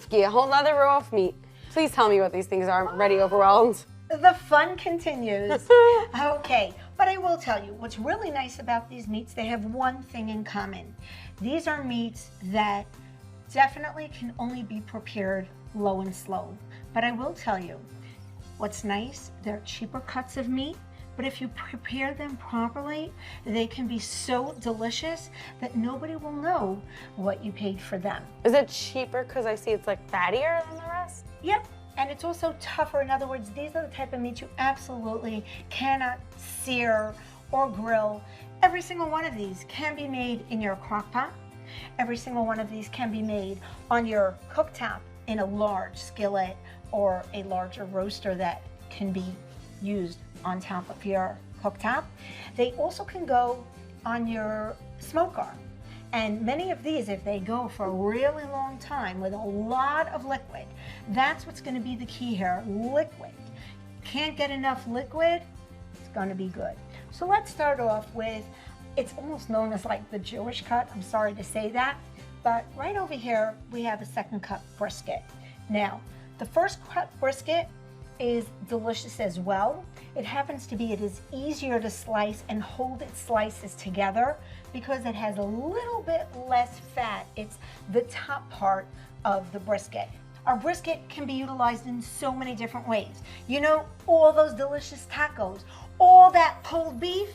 Rivky, a whole nother row of meat. Please tell me what these things are. I'm already overwhelmed. The fun continues. Okay, but I will tell you, what's really nice about these meats, they have one thing in common. These are meats that definitely can only be prepared low and slow. But I will tell you, what's nice, they're cheaper cuts of meat, but if you prepare them properly, they can be so delicious that nobody will know what you paid for them. Is it cheaper because I see it's like fattier than the rest? Yep, and it's also tougher. In other words, these are the type of meats you absolutely cannot sear or grill. Every single one of these can be made in your crock pot. Every single one of these can be made on your cooktop in a large skillet or a larger roaster that can be used on top of your cooktop. They also can go on your smoker. And many of these, if they go for a really long time with a lot of liquid, that's what's going to be the key here, liquid. Can't get enough liquid, it's going to be good. So let's start off with, it's almost known as like the Jewish cut, I'm sorry to say that, but right over here we have a second cut brisket. Now, the first cut brisket is delicious as well. It happens to be, it is easier to slice and hold its slices together because it has a little bit less fat. It's the top part of the brisket. Our brisket can be utilized in so many different ways. You know, all those delicious tacos, all that pulled beef,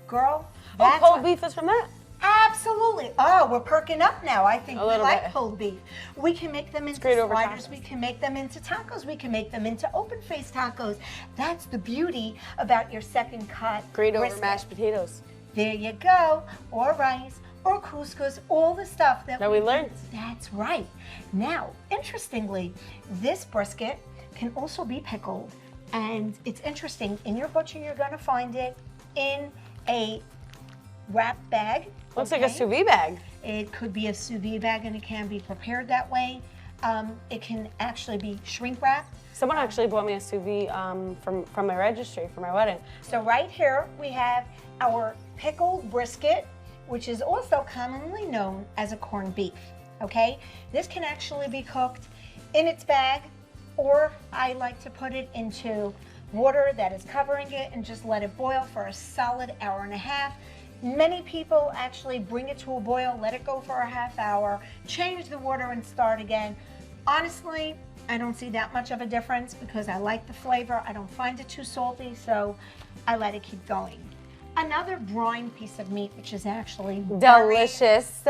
girl. Oh, pulled beef is from that? Absolutely. Oh, we're perking up now. I think we like bit. pulled beef. We can make them into sliders. We can make them into tacos. We can make them into open-faced tacos. That's the beauty about your second cut Great over brisket. mashed potatoes. There you go. Or rice, or couscous, all the stuff that we learned. That's right. Now, interestingly, this brisket can also be pickled. And it's interesting. In your butcher, you're going to find it in a wrap bag. Looks like a sous vide bag. It could be a sous vide bag and it can be prepared that way. It can actually be shrink wrapped. Someone actually bought me a sous vide from my registry for my wedding. So right here we have our pickled brisket, which is also commonly known as a corned beef, okay? This can actually be cooked in its bag, or I like to put it into water that is covering it and just let it boil for a solid hour and a half. Many people actually bring it to a boil, let it go for a half hour, change the water and start again. Honestly, I don't see that much of a difference because I like the flavor. I don't find it too salty, so I let it keep going. Another brine piece of meat, which is actually delicious,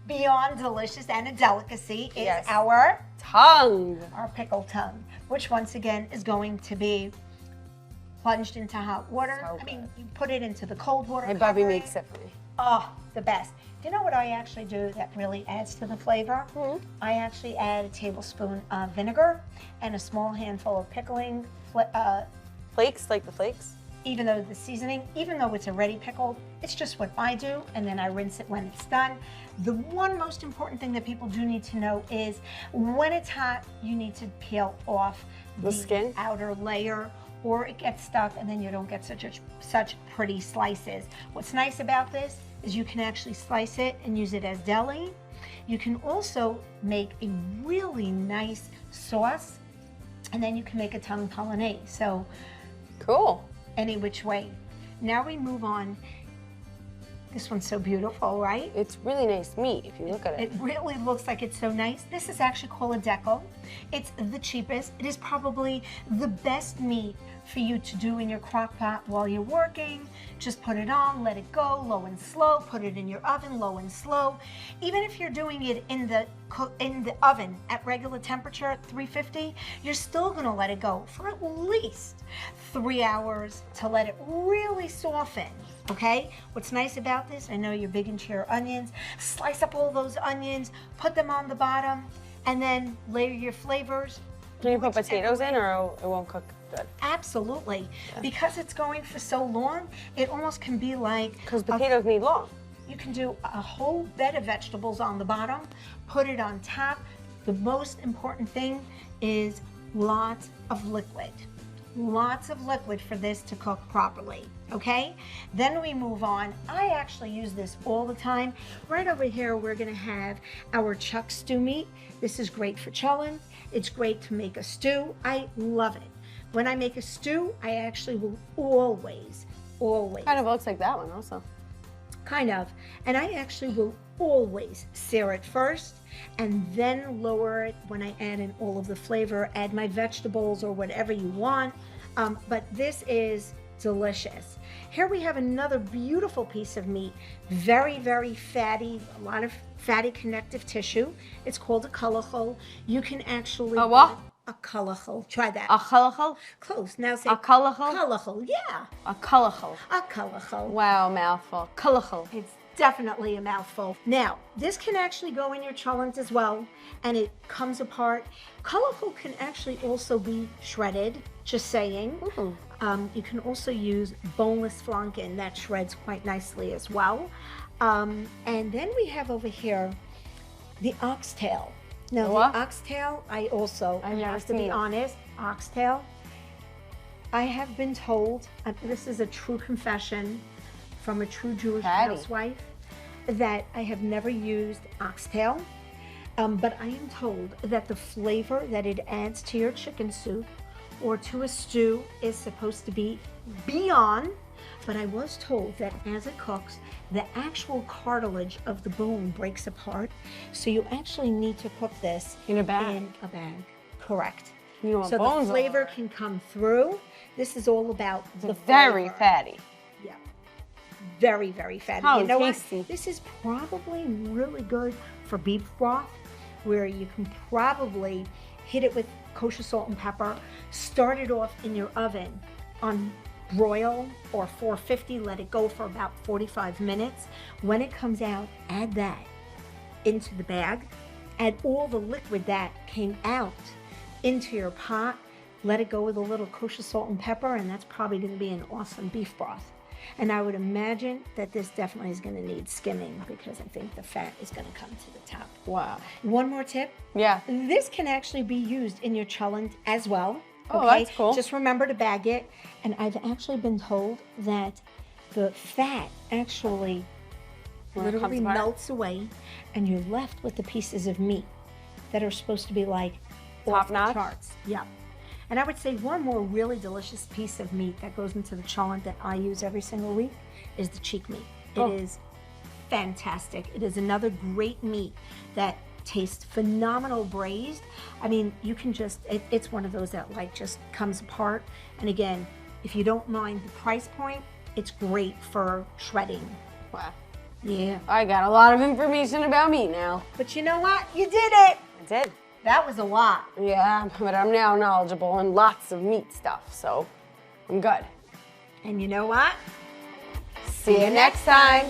beyond delicious and a delicacy, is our tongue. Our pickled tongue, which once again is going to be plunged into hot water. So I mean, you put it into the cold water. My Bobby makes it for me. Oh, the best. Do you know what I actually do that really adds to the flavor? Mm-hmm. I actually add a tablespoon of vinegar and a small handful of pickling flakes, like the flakes? Even though the seasoning, even though it's already pickled, it's just what I do, and then I rinse it when it's done. The one most important thing that people do need to know is when it's hot, you need to peel off the skin, outer layer, or it gets stuck and then you don't get such pretty slices. What's nice about this is you can actually slice it and use it as deli. You can also make a really nice sauce, and then you can make a tongue polonaise. So cool. Any which way. Now we move on. This one's so beautiful, right? It's really nice meat if you look at it. It really looks like it's so nice. This is actually called a deco. It's the cheapest. It is probably the best meat for you to do in your crock pot while you're working. Just put it on, let it go, low and slow. Put it in your oven, low and slow. Even if you're doing it in the oven at regular temperature at 350, you're still gonna let it go for at least 3 hours to let it really soften, okay? What's nice about this, I know you're big into your onions, slice up all those onions, put them on the bottom, and then layer your flavors. Can you put potatoes in or it won't cook good? Absolutely. Yeah. Because it's going for so long, it almost can be like... Because potatoes need long. You can do a whole bed of vegetables on the bottom, put it on top. The most important thing is lots of liquid. lots of liquid for this to cook properly, okay? Then we move on. I actually use this all the time. Right over here, we're gonna have our chuck stew meat. This is great for cholent. It's great to make a stew. I love it. When I make a stew, I actually will always. Kind of looks like that one also. Kind of. And I actually will always sear it first and then lower it when I add in all of the flavor, add my vegetables or whatever you want. But this is delicious. Here we have another beautiful piece of meat, very, very fatty, a lot of fatty connective tissue. It's called a kalachol. You can actually... A what? A kalachol. Try that. A kalachol? Close. Now say... A kalachol? Kalachol, yeah. A kalachol. A kalachol. Wow, mouthful. Kalachol. It's definitely a mouthful. Now, this can actually go in your cholent as well, and it comes apart. Kalachol can actually also be shredded, just saying. You can also use boneless flanken. That shreds quite nicely as well. And then we have over here the oxtail. Now, What? the oxtail, I never have to be seen it. honest, oxtail, I have been told, this is a true confession from a true Jewish housewife, that I have never used oxtail, but I am told that the flavor that it adds to your chicken soup or to a stew is supposed to be beyond. But I was told that as it cooks, the actual cartilage of the bone breaks apart. So you actually need to cook this In a bag. In a bag. Correct. You don't want So bones the all flavor over. can come through. This is all about the Very flavor. fatty. Yeah. Very, very fatty. How You know tasty. what? This is probably really good for beef broth, where you can probably hit it with kosher salt and pepper, start it off in your oven on broil or 450, let it go for about 45 minutes. When it comes out, add that into the bag, add all the liquid that came out into your pot, let it go with a little kosher salt and pepper, and that's probably going to be an awesome beef broth. And I would imagine that this definitely is going to need skimming because I think the fat is going to come to the top. Wow. One more tip. Yeah. This can actually be used in your cholent as well. Oh, that's cool. Just remember to bag it. And I've actually been told that the fat actually When it comes literally apart? melts away and you're left with the pieces of meat that are supposed to be like Top off the notch? charts. Yeah. And I would say one more really delicious piece of meat that goes into the cholent that I use every single week is the cheek meat. Oh. It is fantastic. It is another great meat that tastes phenomenal braised. I mean, you can just, it's one of those that like just comes apart. And again, if you don't mind the price point, it's great for shredding. Wow. Yeah. I got a lot of information about meat now. But you know what? You did it. I did. That was a lot. Yeah, but I'm now knowledgeable on lots of meat stuff, so I'm good. And you know what? See you next time.